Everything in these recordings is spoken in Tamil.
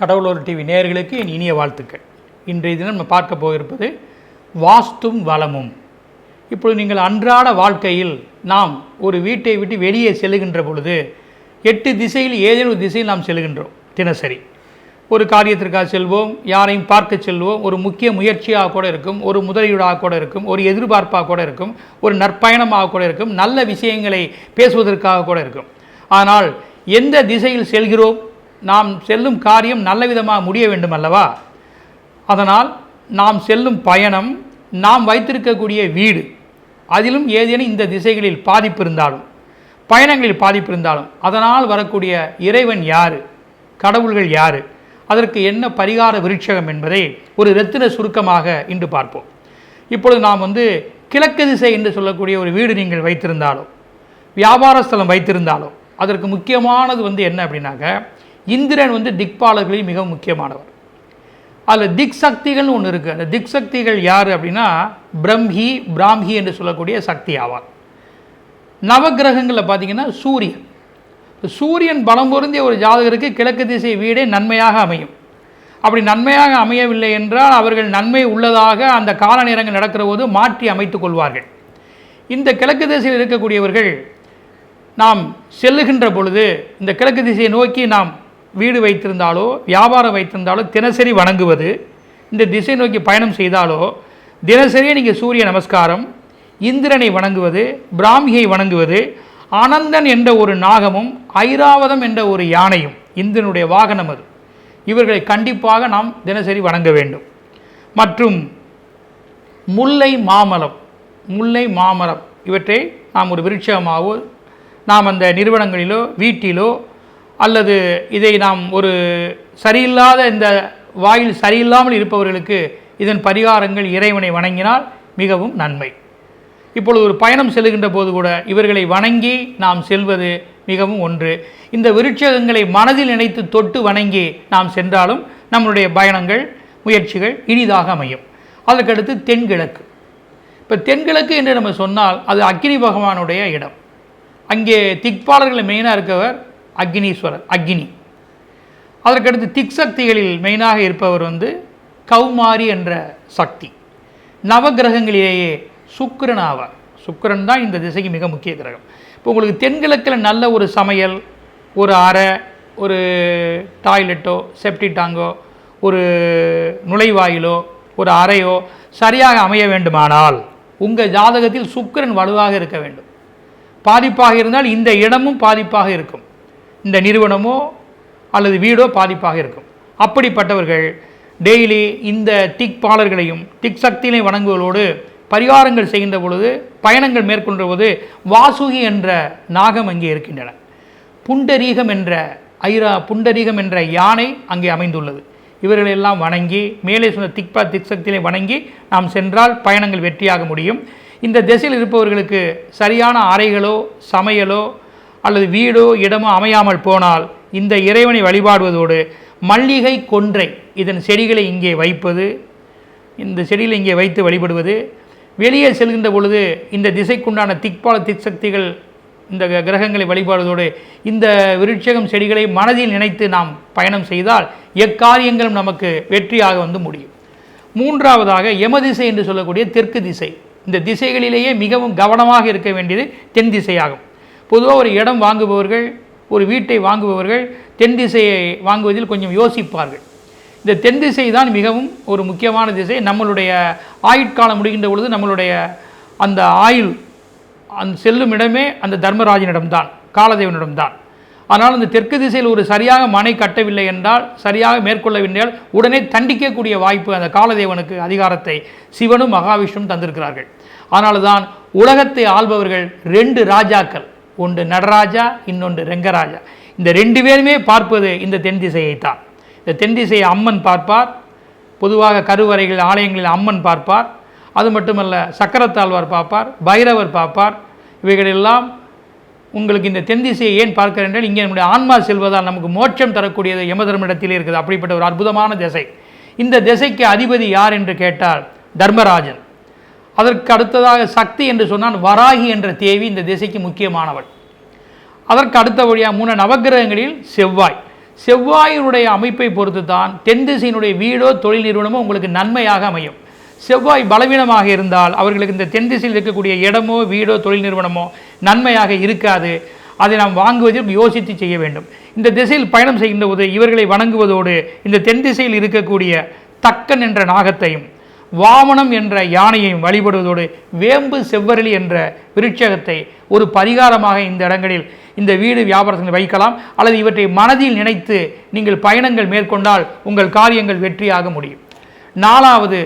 கடவுளோர் டிவி நேயர்களுக்கு என் இனிய வாழ்த்துக்கள். இன்றைய தினம் நம்ம பார்க்க போயிருப்பது வாஸ்தும் வளமும். இப்பொழுது நீங்கள் அன்றாட வாழ்க்கையில் நாம் ஒரு வீட்டை விட்டு வெளியே செல்லுகின்ற பொழுது 8 திசையில் ஏதேனும் ஒரு திசையில் நாம் செல்கின்றோம். தினசரி ஒரு காரியத்திற்காக செல்வோம், யாரையும் பார்க்க செல்வோம், ஒரு முக்கிய முயற்சியாக கூட இருக்கும், ஒரு முதலீடாக கூட இருக்கும், ஒரு எதிர்பார்ப்பாக கூட இருக்கும், ஒரு நற்பயணமாக கூட இருக்கும், நல்ல விஷயங்களை பேசுவதற்காக கூட இருக்கும். ஆனால் எந்த திசையில் செல்கிறோம், நாம் செல்லும் காரியம் நல்ல விதமாக முடிய வேண்டும் அல்லவா? அதனால் நாம் செல்லும் பயணம், நாம் வைத்திருக்கக்கூடிய வீடு, அதிலும் ஏதேனும் இந்த திசைகளில் பாதிப்பு இருந்தாலும், பயணங்களில் பாதிப்பு இருந்தாலும், அதனால் வரக்கூடிய இறைவன் யார், கடவுள்கள் யார், அதற்கு என்ன பரிகார விருட்சகம் என்பதை ஒரு இரத்தின சுருக்கமாக இன்று பார்ப்போம். இப்பொழுது நாம் கிழக்கு திசை என்று சொல்லக்கூடிய ஒரு வீடு நீங்கள் வைத்திருந்தாலும், வியாபார ஸ்தலம் வைத்திருந்தாலும், அதற்கு முக்கியமானது என்ன அப்படின்னாக்க, இந்திரன் திக்பாலர்களில் மிக முக்கியமானவர். அதில் திக் சக்திகள்னு ஒன்று இருக்குது. அந்த திக் சக்திகள் யார் அப்படின்னா பிரம்மி, பிராமி என்று சொல்லக்கூடிய சக்தி ஆவார். நவகிரகங்களில் பார்த்தீங்கன்னா சூரியன் பலம் பொருந்திய ஒரு ஜாதகருக்கு கிழக்கு திசை வீடே நன்மையாக அமையும். அப்படி நன்மையாக அமையவில்லை என்றால் அவர்கள் நன்மை உள்ளதாக அந்த கால நேரங்கள் நடக்கிற போது மாற்றி அமைத்து கொள்வார்கள். இந்த கிழக்கு திசையில் இருக்கக்கூடியவர்கள் நாம் செல்லுகின்ற பொழுது இந்த கிழக்கு திசையை நோக்கி நாம் வீடு வைத்திருந்தாலோ வியாபாரம் வைத்திருந்தாலோ தினசரி வணங்குவது, இந்த திசை நோக்கி பயணம் செய்தாலோ தினசரியே நீங்கள் சூரிய நமஸ்காரம், இந்திரனை வணங்குவது, பிராமியை வணங்குவது, ஆனந்தன் என்ற ஒரு நாகமும் ஐராவதம் என்ற ஒரு யானையும், இந்திரனுடைய வாகனம் அது, இவர்களை கண்டிப்பாக நாம் தினசரி வணங்க வேண்டும். மற்றும் முல்லை மாமரம் இவற்றை நாம் ஒரு விருட்சமாகவோ, நாம் அந்த நிறுவனங்களிலோ வீட்டிலோ, அல்லது இதை நாம் ஒரு சரியில்லாத இந்த வாயில் சரியில்லாமல் இருப்பவர்களுக்கு இதன் பரிகாரங்கள் இறைவனை வணங்கினால் மிகவும் நன்மை. இப்பொழுது ஒரு பயணம் செல்லுகின்ற போது கூட இவர்களை வணங்கி நாம் செல்வது மிகவும் ஒன்று. இந்த விருட்சகங்களை மனதில் நினைத்து தொட்டு வணங்கி நாம் சென்றாலும் நம்முடைய பயணங்கள், முயற்சிகள் இனிதாக அமையும். அதற்கடுத்து தென்கிழக்கு. இப்போ தென்கிழக்கு என்று நம்ம சொன்னால் அது அக்னி பகவானுடைய இடம். அங்கே திக்பாலர்கள் மெயினாக இருக்கவர் அக்னீஸ்வரர், அக்னி. அதற்கடுத்து திக் சக்திகளில் மெயினாக இருப்பவர் கௌமாரி என்ற சக்தி. நவகிரகங்களிலேயே சுக்கிரன் ஆவார். சுக்கிரன் தான் இந்த திசைக்கு மிக முக்கிய கிரகம். இப்போ உங்களுக்கு தென்கிழக்கில் நல்ல ஒரு சமையல், ஒரு அறை, ஒரு டாய்லெட்டோ, செப்டி டாங்கோ, ஒரு நுழைவாயிலோ, ஒரு அறையோ சரியாக அமைய வேண்டுமானால் உங்கள் ஜாதகத்தில் சுக்கிரன் வலுவாக இருக்க வேண்டும். பாதிப்பாக இருந்தால் இந்த இடமும் பாதிப்பாக இருக்கும், இந்த நிறுவனமோ அல்லது வீடோ பாதிப்பாக இருக்கும். அப்படிப்பட்டவர்கள் டெய்லி இந்த திக் பாலர்களையும் திக் சக்தியிலையும் வணங்குவதோடு பரிகாரங்கள் செய்கின்ற பொழுது, பயணங்கள் மேற்கொண்ட போது வாசுகி என்ற நாகம் அங்கே இருக்கின்றன. புண்டரீகம் என்ற யானை அங்கே அமைந்துள்ளது. இவர்களெல்லாம் வணங்கி மேலே சொன்ன திக் சக்தியிலே வணங்கி நாம் சென்றால் பயணங்கள் வெற்றியாக முடியும். இந்த திசையில் இருப்பவர்களுக்கு சரியான அறைகளோ சமையலோ அல்லது வீடோ இடமோ அமையாமல் போனால் இந்த இறைவனை வழிபாடுவதோடு மல்லிகை கொன்றை இதன் செடிகளை இங்கே வைப்பது, இந்த செடிகளை இங்கே வைத்து வழிபடுவது, வெளியே செல்கின்ற பொழுது இந்த திசைக்குண்டான திக் சக்திகள் இந்த கிரகங்களை வழிபாடுவதோடு இந்த விருட்சகம் செடிகளை மனதில் நினைத்து நாம் பயணம் செய்தால் எக்காரியங்களும் நமக்கு வெற்றியாக முடியும். மூன்றாவதாக யமதிசை என்று சொல்லக்கூடிய தெற்கு திசை. இந்த திசைகளிலேயே மிகவும் கவனமாக இருக்க வேண்டியது தென் திசையாகும். பொதுவாக ஒரு இடம் வாங்குபவர்கள், ஒரு வீட்டை வாங்குபவர்கள் தென் திசையை வாங்குவதில் கொஞ்சம் யோசிப்பார்கள். இந்த தென் திசை தான் மிகவும் ஒரு முக்கியமான திசை. நம்மளுடைய ஆயுட்காலம் முடிகின்ற பொழுது நம்மளுடைய அந்த ஆயுள் அந்த செல்லும் இடமே அந்த தர்மராஜனிடம்தான், காலதேவனிடம்தான். ஆனால் இந்த தெற்கு திசையில் ஒரு சரியாக மனை கட்டவில்லை என்றால், சரியாக மேற்கொள்ளவில்லை உடனே தண்டிக்கக்கூடிய வாய்ப்பு அந்த காலதேவனுக்கு அதிகாரத்தை சிவனும் மகாவிஷ்ணுவும் தந்திருக்கிறார்கள். அதனால தான் உலகத்தை ஆள்பவர்கள் 2 ராஜாக்கள், ஒன்று நடராஜா, இன்னொன்று ரெங்கராஜா. இந்த 2 பேருமே பார்ப்பது இந்த தென் திசையைத்தான். இந்த தென் திசையை அம்மன் பார்ப்பார். பொதுவாக கருவறைகள், ஆலயங்களில் அம்மன் பார்ப்பார். அது மட்டுமல்ல, சக்கரத்தாழ்வார் பார்ப்பார், பைரவர் பார்ப்பார். இவைகளெல்லாம் உங்களுக்கு இந்த தென் திசையை ஏன் பார்க்கிறேன் என்றால், இங்கே நம்முடைய ஆன்மா செல்வதால் நமக்கு மோட்சம் தரக்கூடியது யமதர்மனிடத்திலே இருக்குது. அப்படிப்பட்ட ஒரு அற்புதமான திசை. இந்த திசைக்கு அதிபதி யார் என்று கேட்டால் தர்மராஜன். அதற்கு அடுத்ததாக சக்தி என்று சொன்னால் வராகி என்ற தேவி இந்த திசைக்கு முக்கியமானவள். அதற்கு அடுத்தபடியாக 3 நவகிரகங்களில் செவ்வாய். செவ்வாயினுடைய அமைப்பை பொறுத்து தான் தென் திசையினுடைய வீடோ தொழில் நிறுவனமோ உங்களுக்கு நன்மையாக அமையும். செவ்வாய் பலவீனமாக இருந்தால் அவர்களுக்கு இந்த தென் திசையில் இருக்கக்கூடிய இடமோ வீடோ தொழில் நிறுவனமோ நன்மையாக இருக்காது. அதை நாம் வாங்குவதில் யோசித்து செய்ய வேண்டும். இந்த திசையில் பயணம் செய்கின்ற போது இவர்களை வணங்குவதோடு இந்த தென் திசையில் இருக்கக்கூடிய தக்கன் என்ற நாகத்தையும் வாமனம் என்ற யானையையும் வழிபடுவதோடு வேம்பு செவ்வரளி என்ற விருட்சகத்தை ஒரு பரிகாரமாக இந்த இடங்களில் இந்த வீடு வியாபாரத்தில் வைக்கலாம். அல்லது இவற்றை மனதில் நினைத்து நீங்கள் பயணங்கள் மேற்கொண்டால் உங்கள் காரியங்கள் வெற்றியாக முடியும். 4வது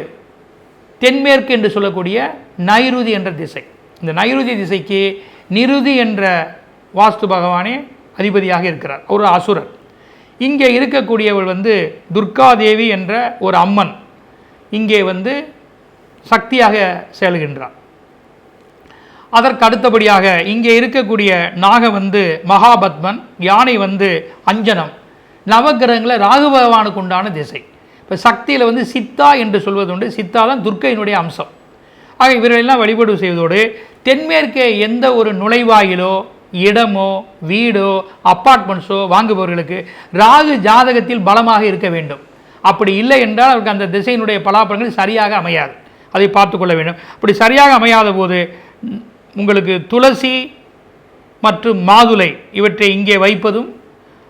தென்மேற்கு என்று சொல்லக்கூடிய நைருதி என்ற திசை. இந்த நைருதி திசைக்கு நிருதி என்ற வாஸ்து பகவானே அதிபதியாக இருக்கிறார், ஒரு அசுரர். இங்கே இருக்கக்கூடியவள் துர்காதேவி என்ற ஒரு அம்மன் இங்கே சக்தியாக செல்கின்றார். அதற்கு அடுத்தபடியாக இங்கே இருக்கக்கூடிய நாக மகாபத்மன், யானை அஞ்சனம். நவகிரகங்களில் ராகு பகவானுக்கு உண்டான திசை. இப்போ சக்தியில் சித்தா என்று சொல்வது உண்டு. சித்தா தான் துர்க்கையினுடைய அம்சம். ஆக இவர்களெல்லாம் வழிபாடு செய்வதோடு தென்மேற்கே எந்த ஒரு நுழைவாயிலோ இடமோ வீடோ அப்பார்ட்மெண்ட்ஸோ வாங்குபவர்களுக்கு ராகு ஜாதகத்தில் பலமாக இருக்க வேண்டும். அப்படி இல்லை என்றால் அவருக்கு அந்த திசையினுடைய பலாபலங்கள் சரியாக அமையாது. அதை பார்த்து கொள்ள வேண்டும். அப்படி சரியாக அமையாத போது உங்களுக்கு துளசி மற்றும் மாதுளை இவற்றை இங்கே வைப்பதும்,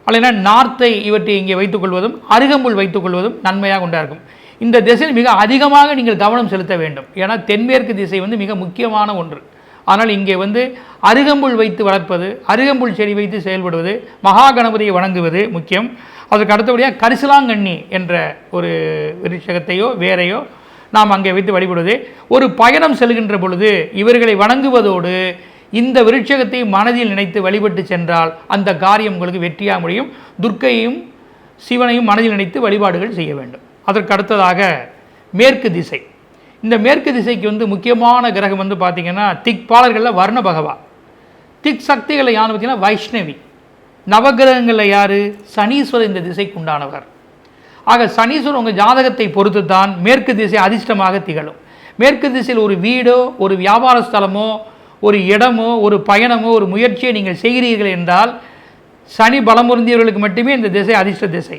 அல்லனா நார்த்தை இவற்றை இங்கே வைத்துக்கொள்வதும், அருகம்புல் வைத்துக்கொள்வதும் நன்மையாக உண்டாகும். இந்த திசையில் மிக அதிகமாக நீங்கள் கவனம் செலுத்த வேண்டும். ஏன்னா தென்மேற்கு திசை மிக முக்கியமான ஒன்று. ஆனால் இங்கே அருகம்புல் வைத்து வளர்ப்பது, அருகம்புல் செடி வைத்து செயல்படுவது, மகா கணபதியை வணங்குவது முக்கியம். அதற்கு அடுத்தபடியாக கரிசலாங்கண்ணி என்ற ஒரு விருட்சகத்தையோ வேறையோ நாம் அங்கே வைத்து வழிபடுவது. ஒரு பயணம் செல்கின்ற பொழுது இவர்களை வணங்குவதோடு இந்த விருட்சகத்தை மனதில் நினைத்து வழிபட்டு சென்றால் அந்த காரியம் உங்களுக்கு வெற்றியாக முடியும். துர்க்கையையும் சிவனையும் மனதில் நினைத்து வழிபாடுகள் செய்ய வேண்டும். அதற்கு அடுத்ததாக மேற்கு திசை. இந்த மேற்கு திசைக்கு முக்கியமான கிரகம் பார்த்திங்கன்னா திக்பாலர்களில் வர்ண பகவான். திக் சக்திகளை யான்னு பார்த்தீங்கன்னா வைஷ்ணவி. நவகிரகங்களில் யார்? சனீஸ்வரர் இந்த திசைக்கு உண்டானவர். ஆக சனீஸ்வரர் உங்கள் ஜாதகத்தை பொறுத்து தான் மேற்கு திசை அதிர்ஷ்டமாக திகழும். மேற்கு திசையில் ஒரு வீடோ ஒரு வியாபார ஸ்தலமோ ஒரு இடமோ ஒரு பயணமோ ஒரு முயற்சியை நீங்கள் செய்கிறீர்கள் என்றால் சனி பலம் பொருந்தியவர்களுக்கு மட்டுமே இந்த திசை அதிர்ஷ்ட திசை.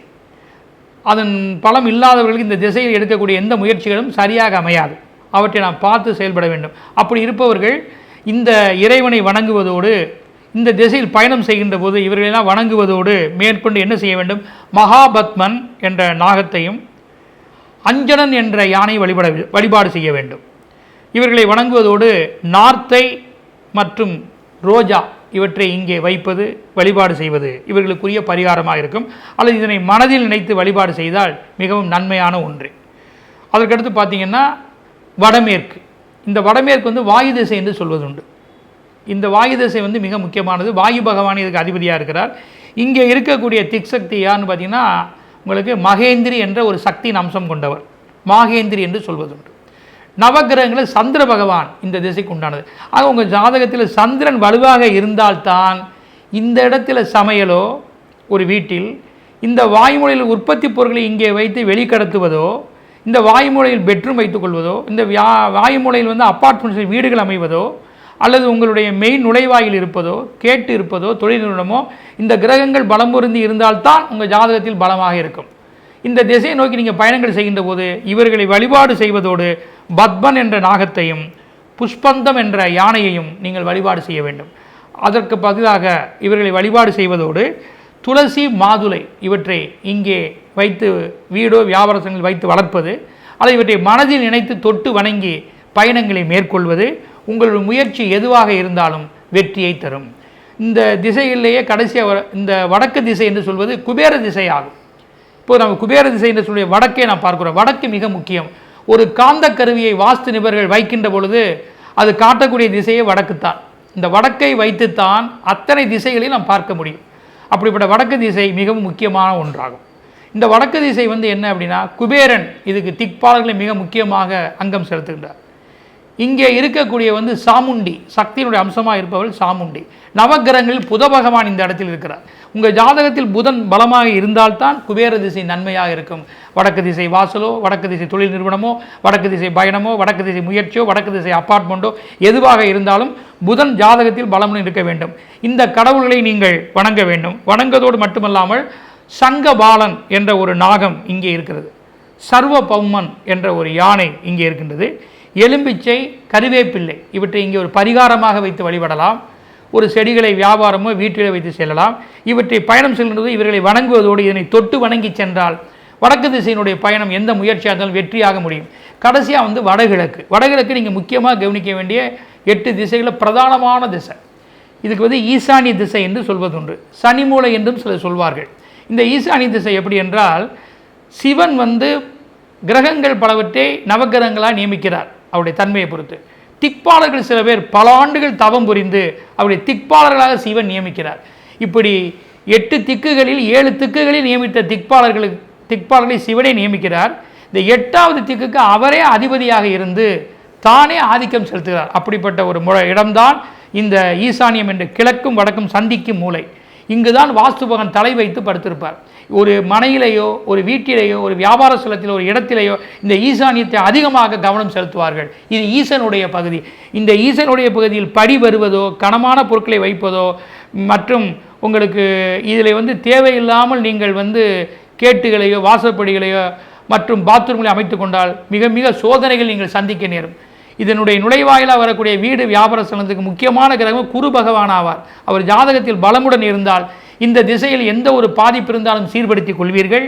அதன் பலம் இல்லாதவர்களுக்கு இந்த திசையில் எடுக்கக்கூடிய எந்த முயற்சிகளும் சரியாக அமையாது. அவற்றை நாம் பார்த்து செயல்பட வேண்டும். அப்படி இருப்பவர்கள் இந்த இறைவனை வணங்குவதோடு இந்த திசையில் பயணம் செய்கின்ற போது இவர்களெல்லாம் வணங்குவதோடு மேற்கொண்டு என்ன செய்ய வேண்டும்? மகாபத்மன் என்ற நாகத்தையும் அஞ்சனன் என்ற யானை வழிபாடு செய்ய வேண்டும். இவர்களை வணங்குவதோடு நார்த்தை மற்றும் ரோஜா இவற்றை இங்கே வைப்பது, வழிபாடு செய்வது இவர்களுக்குரிய பரிகாரமாக இருக்கும். அல்லது இதனை மனதில் நினைத்து வழிபாடு செய்தால் மிகவும் நன்மையான ஒன்று. அதற்கடுத்து பார்த்திங்கன்னா வடமேற்கு. இந்த வடமேற்கு வாயு திசை என்று சொல்வதுண்டு. இந்த வாயு திசை மிக முக்கியமானது. வாயு பகவான் இதுக்கு அதிபதியாக இருக்கிறார். இங்கே இருக்கக்கூடிய திக் சக்தி யாருன்னு பார்த்தீங்கன்னா உங்களுக்கு மகேந்திரி என்ற ஒரு சக்தியின் அம்சம் கொண்டவர், மாகேந்திரி என்று சொல்வதுண்டு. நவகிரகங்களில் சந்திர பகவான் இந்த திசைக்கு உண்டானது. ஆக உங்கள் ஜாதகத்தில் சந்திரன் வலுவாக இருந்தால்தான் இந்த இடத்துல சமையலோ ஒரு வீட்டில் இந்த வாயுமூலையில் உற்பத்தி பொருட்களை இங்கே வைத்து வெளிக்கடத்துவதோ, இந்த வாயுமூலையில் பெட்ரூம் வைத்துக்கொள்வதோ, இந்த வாயுமூலையில் அப்பார்ட்மெண்ட்ஸில் வீடுகள் அமைவதோ, அல்லது உங்களுடைய மெயின் நுழைவாயில் இருப்பதோ கேட்டு இருப்பதோ தொழில் நிறுவனமோ இந்த கிரகங்கள் பலம் பொருந்தி இருந்தால்தான் உங்கள் ஜாதகத்தில் பலமாக இருக்கும். இந்த திசையை நோக்கி நீங்கள் பயணங்கள் செய்கின்ற போது இவர்களை வழிபாடு செய்வதோடு பத்மன் என்ற நாகத்தையும் புஷ்பந்தம் என்ற யானையையும் நீங்கள் வழிபாடு செய்ய வேண்டும். அதற்கு பதிலாக இவர்களை வழிபாடு செய்வதோடு துளசி மாதுளை இவற்றை இங்கே வைத்து வீடோ வியாபாரங்கள் வைத்து வளர்ப்பது, அல்லது இவற்றை மனதில் நினைத்து தொட்டு வணங்கி பயணங்களை மேற்கொள்வது உங்களுடைய முயற்சி எதுவாக இருந்தாலும் வெற்றியை தரும். இந்த திசையிலேயே கடைசியாக இந்த வடக்கு திசை என்று சொல்வது குபேர திசை ஆகும். இப்போது நம்ம குபேர திசை என்று சொல்லிய வடக்கே நாம் பார்க்கிறோம். வடக்கு மிக முக்கியம். ஒரு காந்த கருவியை வாஸ்து நிபுணர்கள் வைக்கின்ற பொழுது அது காட்டக்கூடிய திசையே வடக்குத்தான். இந்த வடக்கை வைத்துத்தான் அத்தனை திசைகளையும் நாம் பார்க்க முடியும். அப்படிப்பட்ட வடக்கு திசை மிகவும் முக்கியமான ஒன்றாகும். இந்த வடக்கு திசை என்ன அப்படின்னா குபேரன் இதுக்கு திக்பாலர்களை மிக முக்கியமாக அங்கம் செலுத்துகின்றார். இங்கே இருக்கக்கூடிய சாமுண்டி சக்தியினுடைய அம்சமாக இருப்பவர்கள் சாமுண்டி. நவகிரகங்களில் புத பகவான் இந்த இடத்தில் இருக்கிறார். உங்கள் ஜாதகத்தில் புதன் பலமாக இருந்தால்தான் குபேர திசை நன்மையாக இருக்கும். வடக்கு திசை வாசலோ, வடக்கு திசை தொழில் நிறுவனமோ, வடக்கு திசை பயணமோ, வடக்கு திசை முயற்சியோ, வடக்கு திசை அப்பார்ட்மெண்ட்டோ எதுவாக இருந்தாலும் புதன் ஜாதகத்தில் பலமுடன் இருக்க வேண்டும். இந்த கடவுள்களை நீங்கள் வணங்க வேண்டும். வணங்குவதோடு மட்டுமல்லாமல் சங்கபாலன் என்ற ஒரு நாகம் இங்கே இருக்கிறது. சர்வ பௌமன் என்ற ஒரு யானை இங்கே இருக்கின்றது. எலும்பிச்சை, கருவேப்பிள்ளை இவற்றை இங்கே ஒரு பரிகாரமாக வைத்து வழிபடலாம். ஒரு செடிகளை வியாபாரமோ வீட்டிலே வைத்து செல்லலாம். இவற்றை பயணம் செல்கின்றது இவர்களை வணங்குவதோடு இதனை தொட்டு வணங்கி சென்றால் வடக்கு திசையினுடைய பயணம் எந்த முயற்சியாக இருந்தாலும் வெற்றியாக முடியும். கடைசியாக வடகிழக்கு நீங்கள் முக்கியமாக கவனிக்க வேண்டிய 8 திசைகளில் பிரதானமான திசை. இதுக்கு ஈசானிய திசை என்று சொல்வதுண்டு. சனிமூலை என்றும் சிலர் சொல்வார்கள். இந்த ஈசானிய திசை எப்படி என்றால், சிவன் கிரகங்கள் பலவற்றை நவகிரகங்களாக நியமிக்கிறார் அவருடைய தன்மையை பொறுத்து. திக்பாலர்கள் சில பேர் பல ஆண்டுகள் தவம் புரிந்து அவருடைய திக்பாலர்களாக சிவன் நியமிக்கிறார். இப்படி 8 திக்குகளில் 7 திக்குகளில் நியமித்த திக்பாலர்களை சிவனை நியமிக்கிறார். இந்த 8வது திக்குக்கு அவரே அதிபதியாக இருந்து தானே ஆதிக்கம் செலுத்துகிறார். அப்படிப்பட்ட ஒரு இடம்தான் இந்த ஈசானியம் என்ற கிழக்கும் வடக்கும் சந்திக்கும் மூலை. இங்குதான் வாஸ்துபகன் தலை வைத்து படுத்திருப்பார். ஒரு மனையிலேயோ ஒரு வீட்டிலேயோ ஒரு வியாபார ஸ்தலத்திலோ ஒரு இடத்திலேயோ இந்த ஈசானியத்தை அதிகமாக கவனம் செலுத்துவார்கள். இது ஈசனுடைய பகுதி. இந்த ஈசனுடைய பகுதியில் படி வருவதோ கனமான பொருட்களை வைப்பதோ மற்றும் உங்களுக்கு இதில் தேவையில்லாமல் நீங்கள் கேட்டுகளையோ வாசற்படிகளையோ மற்றும் பாத்ரூம்களை அமைத்து கொண்டால் மிக மிக சோதனைகள் நீங்கள் சந்திக்க நேரும். இதனுடைய நுழைவாயிலாக வரக்கூடிய வீடு வியாபார ஸ்தலத்துக்கு முக்கியமான கிரகம் குரு பகவான் ஆவார். அவர் ஜாதகத்தில் பலமுடன் இருந்தால் இந்த திசையில் எந்த ஒரு பாதிப்பு இருந்தாலும் சீர்படுத்திக் கொள்வீர்கள்.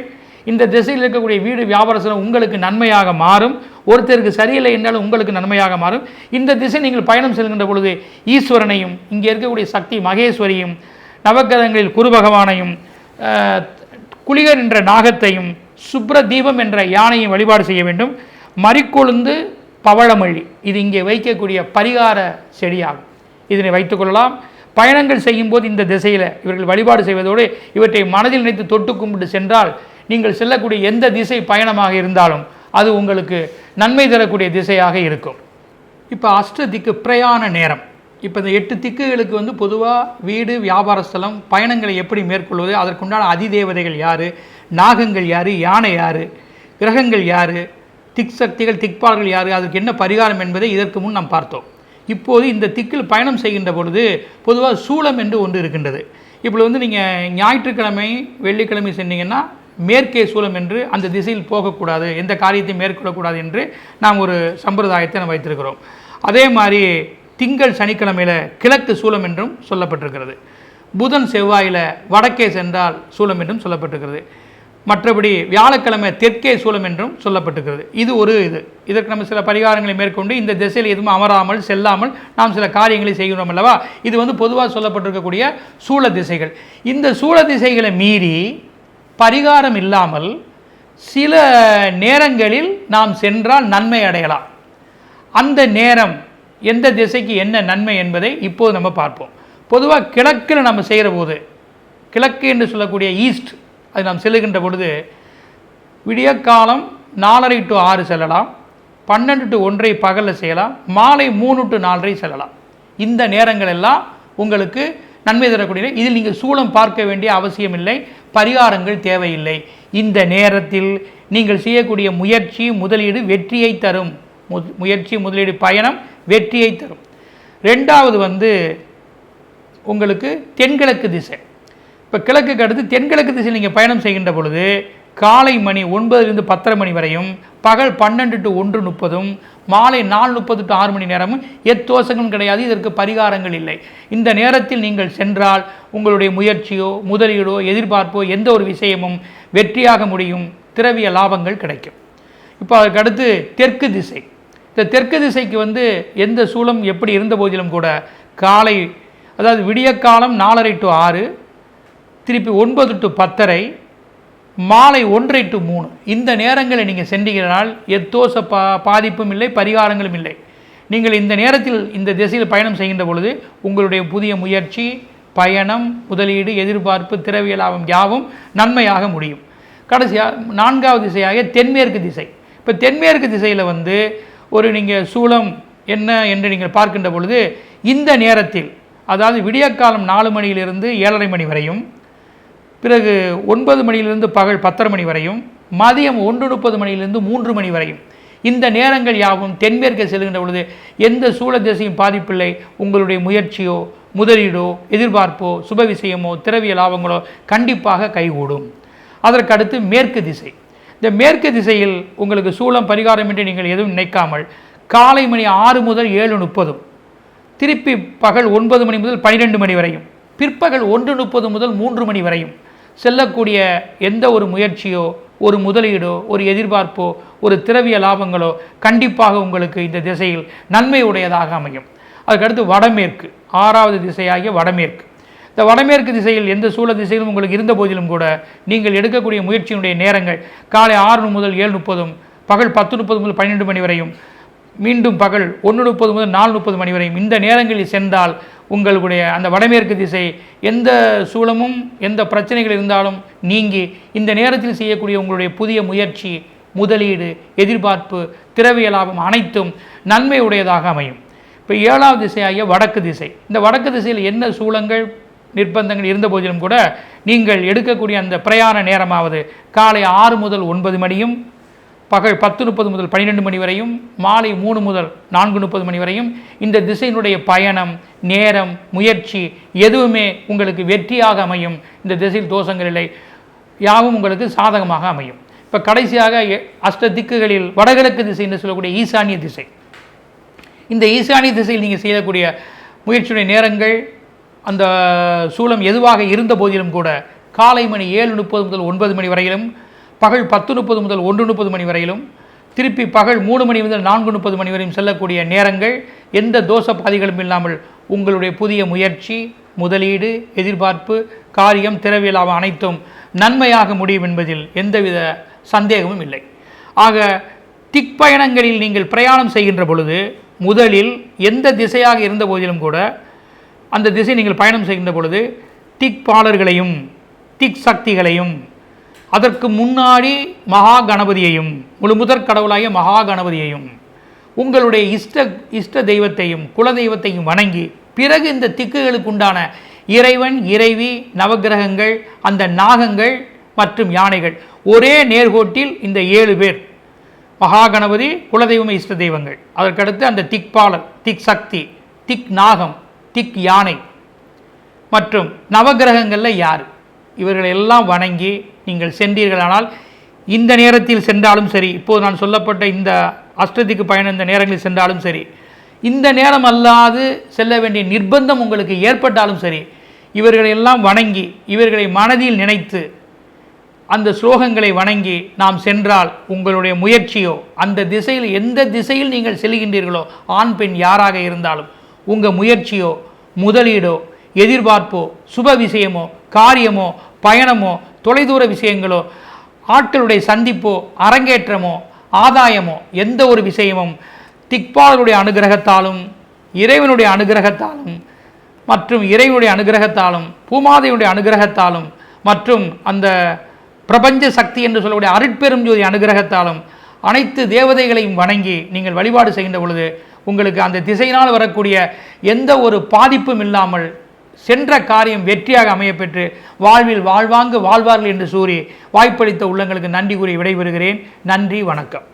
இந்த திசையில் இருக்கக்கூடிய வீடு வியாபார ஸ்தலம் உங்களுக்கு நன்மையாக மாறும். ஒருத்தருக்கு சரியில்லை என்றாலும் உங்களுக்கு நன்மையாக மாறும். இந்த திசை நீங்கள் பயணம் செல்கின்ற பொழுது ஈஸ்வரனையும் இங்கே இருக்கக்கூடிய சக்தி மகேஸ்வரியும் நவகிரகங்களில் குரு பகவானையும் குளிகர் என்ற நாகத்தையும் சுப்ர தீபம் என்ற யானையும் வழிபாடு செய்ய வேண்டும். மறிக்கொழுந்து பவழமல்லி இது இங்கே வைக்கக்கூடிய பரிகார செடியாகும். இதனை வைத்துக்கொள்ளலாம். பயணங்கள் செய்யும்போது இந்த திசையில் இவர்கள் வழிபாடு செய்வதோடு இவற்றை மனதில் நினைத்து தொட்டு கும்பிட்டு சென்றால் நீங்கள் செல்லக்கூடிய எந்த திசை பயணமாக இருந்தாலும் அது உங்களுக்கு நன்மை தரக்கூடிய திசையாக இருக்கும். இப்போ அஷ்ட திக்கு பிரயாண நேரம். இப்போ இந்த 8 திக்குகளுக்கு பொதுவாக வீடு வியாபார ஸ்தலம் பயணங்களை எப்படி மேற்கொள்வது, அதற்குண்டான அதிதேவதைகள் யார், நாகங்கள் யார், யானை யார், கிரகங்கள் யார், திக் சக்திகள் திக்பாலர்கள் யார், அதற்கு என்ன பரிகாரம் என்பதை இதற்கு முன் நாம் பார்த்தோம். இப்போது இந்த திக்கில் பயணம் செய்கின்ற பொழுது பொதுவாக சூலம் என்று ஒன்று இருக்கின்றது. இப்போ நீங்கள் ஞாயிற்றுக்கிழமை வெள்ளிக்கிழமை சென்றீங்கன்னா மேற்கே சூலம் என்று அந்த திசையில் போகக்கூடாது, எந்த காரியத்தையும் மேற்கொள்ளக்கூடாது என்று நாம் ஒரு சம்பிரதாயத்தை நாம் வைத்திருக்கிறோம். அதே மாதிரி திங்கள் சனிக்கிழமையில் கிழக்கு சூலம் என்றும் சொல்லப்பட்டிருக்கிறது. புதன் செவ்வாயில் வடக்கே சென்றால் சூலம் என்றும் சொல்லப்பட்டிருக்கிறது. மற்றபடி வியாழக்கிழமை தெற்கே சூலம் என்றும் சொல்லப்பட்டிருக்கிறது. இது இதற்கு நம்ம சில பரிகாரங்களை மேற்கொண்டு இந்த திசையில் எதுவும் அமராமல் செல்லாமல் நாம் சில காரியங்களை செய்கிறோம் அல்லவா. இது பொதுவாக சொல்லப்பட்டிருக்கக்கூடிய சூழ திசைகள். இந்த சூழ திசைகளை மீறி பரிகாரம் இல்லாமல் சில நேரங்களில் நாம் சென்றால் நன்மை அடையலாம். அந்த நேரம் எந்த திசைக்கு என்ன நன்மை என்பதை இப்போது நம்ம பார்ப்போம். பொதுவாக கிழக்கில் நம்ம செய்கிற போது கிழக்கு என்று சொல்லக்கூடிய ஈஸ்ட் அது நாம் செல்லுகின்ற பொழுது விடியற்காலம் 4:30 to 6 செல்லலாம், 12 to 1 பகலில் செய்யலாம், மாலை 3 to 4 செல்லலாம். இந்த நேரங்கள் எல்லாம் உங்களுக்கு நன்மை தரக்கூடிய. இதில் நீங்கள் சூலம் பார்க்க வேண்டிய அவசியம் இல்லை, பரிகாரங்கள் தேவையில்லை. இந்த நேரத்தில் நீங்கள் செய்யக்கூடிய முயற்சி முதலீடு வெற்றியை தரும். முயற்சி முதலீடு பயணம் வெற்றியை தரும். ரெண்டாவது உங்களுக்கு தென்கிழக்கு திசை. இப்போ கிழக்குக்கு அடுத்து தென்கிழக்கு திசையில் நீங்கள் பயணம் செய்கின்ற பொழுது காலை மணி 9 to 10 மணி வரையும், பகல் 12 to 1:30, மாலை 4:30 to 6 மணி நேரமும் எத்தோசங்களும் கிடையாது. இதற்கு பரிகாரங்கள் இல்லை. இந்த நேரத்தில் நீங்கள் சென்றால் உங்களுடைய முயற்சியோ முதலீடோ எதிர்பார்ப்போ எந்த ஒரு விஷயமும் வெற்றியாக முடியும், திரவிய லாபங்கள் கிடைக்கும். இப்போ அதுக்கு அடுத்து தெற்கு திசை. இந்த தெற்கு திசைக்கு எந்த சூலம் எப்படி இருந்த போதிலும் கூட காலை அதாவது விடியற்காலம் 4:30 to 6, திருப்பி 9 to 10, மாலை 1:30 to 3 இந்த நேரங்களை நீங்கள் சென்றீங்கனால் எத்தோச பாதிப்பும் இல்லை, பரிகாரங்களும் இல்லை. நீங்கள் இந்த நேரத்தில் இந்த திசையில் பயணம் செய்கின்ற பொழுது உங்களுடைய புதிய முயற்சி பயணம் முதலீடு எதிர்பார்ப்பு திரவிய லாபம் யாவும் நன்மையாக முடியும். கடைசியாக 4வது திசையாக தென்மேற்கு திசை. இப்போ தென்மேற்கு திசையில் ஒரு நீங்கள் சூலம் என்ன என்று நீங்கள் பார்க்கின்ற பொழுது இந்த நேரத்தில் அதாவது விடியற்காலம் 4 மணியிலிருந்து 7:30 மணி வரையும், பிறகு 9 மணியிலிருந்து பகல் 10:30 மணி வரையும், மதியம் 1:30 மணியிலிருந்து 3 மணி வரையும் இந்த நேரங்கள் யாவும் தென்மேற்கே செல்கின்ற பொழுது எந்த சூழ திசையும் பாதிப்பில்லை. உங்களுடைய முயற்சியோ முதலீடோ எதிர்பார்ப்போ சுப விஷயமோ திரவிய லாபங்களோ கண்டிப்பாக கைகூடும். அதற்கு அடுத்து மேற்கு திசை. இந்த மேற்கு திசையில் உங்களுக்கு சூலம் பரிகாரம் என்று நீங்கள் எதுவும் நினைக்காமல் காலை மணி 6 முதல் 7:30, திருப்பி பகல் 9 மணி முதல் 12 மணி வரையும், பிற்பகல் 1:30 முதல் 3 மணி வரையும் செல்லக்கூடிய எந்த ஒரு முயற்சியோ, ஒரு முதலீடோ, ஒரு எதிர்பார்ப்போ, ஒரு திரவிய லாபங்களோ கண்டிப்பாக உங்களுக்கு இந்த திசையில் நன்மை உடையதாக அமையும். அதுக்கடுத்து வடமேற்கு, 6வது திசையாகிய வடமேற்கு. இந்த வடமேற்கு திசையில் எந்த சூழ திசையிலும் உங்களுக்கு இருந்த போதிலும் கூட நீங்கள் எடுக்கக்கூடிய முயற்சியினுடைய நேரங்கள் காலை 6 முதல் 7:30, பகல் 10:30 முதல் 12 மணி வரையும், மீண்டும் பகல் 1:30 முதல் 4:30 மணி வரையும் இந்த நேரங்களில் சென்றால் உங்களுடைய அந்த வடமேற்கு திசை எந்த சூழமும் எந்த பிரச்சனைகள் இருந்தாலும் நீங்கி இந்த நேரத்தில் செய்யக்கூடிய உங்களுடைய புதிய முயற்சி, முதலீடு, எதிர்பார்ப்பு, திரவிய லாபம் அனைத்தும் நன்மை உடையதாக அமையும். இப்போ 7வது திசையாகிய வடக்கு திசை. இந்த வடக்கு திசையில் என்ன சூழங்கள் நிர்பந்தங்கள் இருந்த போதிலும் கூட நீங்கள் எடுக்கக்கூடிய அந்த பிரயாண நேரமாவது காலை 6 முதல் 9 மணியும், பகல் 10:30 முதல் 12 மணி வரையும், மாலை 3 முதல் 4:30 மணி வரையும் இந்த திசையினுடைய பயணம், நேரம், முயற்சி எதுவுமே உங்களுக்கு வெற்றியாக அமையும். இந்த திசையில் தோஷங்கள் இல்லை, யாவும் உங்களுக்கு சாதகமாக அமையும். இப்போ கடைசியாக அஷ்ட திக்குகளில் வடகிழக்கு திசை என்று சொல்லக்கூடிய ஈசானிய திசை. இந்த ஈசானிய திசையில் நீங்கள் செய்யக்கூடிய முயற்சியுடைய நேரங்கள், அந்த சூலம் எதுவாக இருந்த போதிலும் கூட காலை மணி 7:30 முதல் 9 மணி வரையிலும், பகல் 10:30 முதல் 1:30 மணி வரையிலும், திருப்பி பகல் 3 மணி முதல் 4:30 மணி வரையும் செல்லக்கூடிய நேரங்கள் எந்த தோஷ பாதிகளும் இல்லாமல் உங்களுடைய புதிய முயற்சி, முதலீடு, எதிர்பார்ப்பு, காரியம், திரவிய லாபம் அனைத்தும் நன்மையாக முடியும் என்பதில் எந்தவித சந்தேகமும் இல்லை. ஆக திக்பயணங்களில் நீங்கள் பிரயாணம் செய்கின்ற பொழுது முதலில் எந்த திசையாக இருந்த போதிலும் கூட அந்த திசை நீங்கள் பயணம் செய்கின்ற பொழுது திக்பாலர்களையும் திக் சக்திகளையும், அதற்கு முன்னாடி மகா கணபதியையும், முதற் கடவுளாகிய மகா கணபதியையும், உங்களுடைய இஷ்ட தெய்வத்தையும் குலதெய்வத்தையும் வணங்கி பிறகு இந்த திக்குகளுக்கு உண்டான இறைவன், இறைவி, நவகிரகங்கள், அந்த நாகங்கள் மற்றும் யானைகள் ஒரே நேர்கோட்டில் இந்த 7 பேர், மகா கணபதி, குலதெய்வம், இஷ்ட தெய்வங்கள், அதற்கடுத்து அந்த திக்பாலர், திக் சக்தி, திக் நாகம், திக் யானை மற்றும் நவகிரகங்களில் யார், இவர்களை எல்லாம் வணங்கி நீங்கள் சென்றீர்களானால் இந்த நேரத்தில் சென்றாலும் சரி, இப்போது நான் சொல்லப்பட்ட இந்த அஷ்டதிக்கு பயணம் இந்த நேரங்களில் சென்றாலும் சரி, இந்த நேரம் அல்லாது செல்ல வேண்டிய நிர்பந்தம் உங்களுக்கு ஏற்பட்டாலும் சரி, இவர்களை எல்லாம் வணங்கி இவர்களை மனதில் நினைத்து அந்த ஸ்லோகங்களை வணங்கி நாம் சென்றால் உங்களுடைய முயற்சியோ, அந்த திசையில் எந்த திசையில் நீங்கள் செல்கின்றீர்களோ, ஆண் பெண் யாராக இருந்தாலும் உங்கள் முயற்சியோ, முதலீடோ, எதிர்பார்ப்போ, சுப விஷயமோ, காரியமோ, பயணமோ, தொலைதூர விஷயங்களோ, ஆட்களுடைய சந்திப்போ, அரங்கேற்றமோ, ஆதாயமோ, எந்த ஒரு விஷயமும் திக்பாலருடைய அனுகிரகத்தாலும், இறைவனுடைய அனுகிரகத்தாலும் மற்றும் இறைவனுடைய அனுகிரகத்தாலும், பூமாதையுடைய அனுகிரகத்தாலும் மற்றும் அந்த பிரபஞ்ச சக்தி என்று சொல்லக்கூடிய அருட்பெரும் ஜோதி அனுகிரகத்தாலும் அனைத்து தேவதைகளையும் வணங்கி நீங்கள் வழிபாடு செய்கின்ற பொழுது உங்களுக்கு அந்த திசையினால் வரக்கூடிய எந்த ஒரு பாதிப்பும் இல்லாமல் சென்ற காரியம் வெற்றியாக அமையப்பெற்று வாழ்வில் வாழ்வாங்கு வாழ்வார்கள் என்று கூறி வாய்ப்பளித்த உள்ளங்களுக்கு நன்றி கூறி விடைபெறுகிறேன். நன்றி, வணக்கம்.